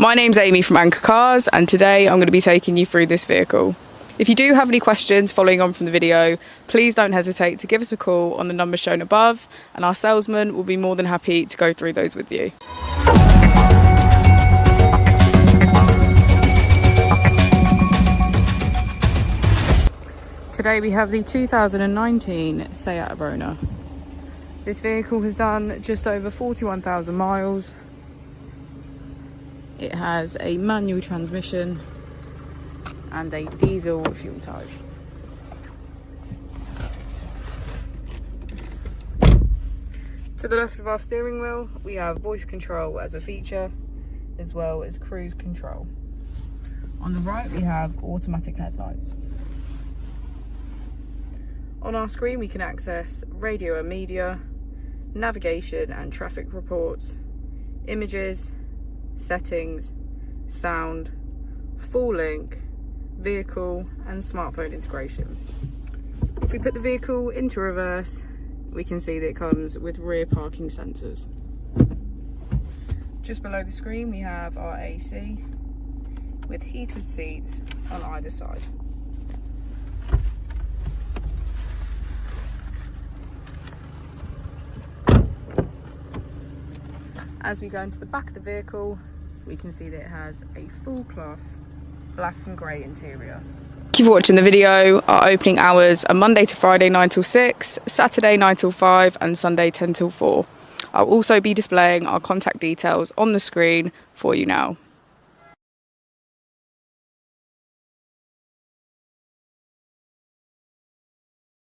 My name's Amy from Anchor Cars, and today I'm going to be taking you through this vehicle. If you do have any questions following on from the video, please don't hesitate to give us a call on the number shown above, and our salesman will be more than happy to go through those with you. Today we have the 2019 Seat Arona. This vehicle has done just over 41,000 miles. It has a manual transmission and a diesel fuel type. To the left of our steering wheel, we have voice control as a feature, as well as cruise control. On the right, we have automatic headlights. On our screen, we can access radio and media, navigation and traffic reports, images, settings, sound, full link, vehicle and smartphone integration. If we put the vehicle into reverse, we can see that it comes with rear parking sensors. Just below the screen we have our AC with heated seats on either side. As we go into the back of the vehicle, we can see that it has a full cloth black and grey interior. Thank you for watching the video. Our opening hours are Monday to Friday 9 till 6, Saturday 9 till 5 and Sunday 10 till 4. I'll also be displaying our contact details on the screen for you now.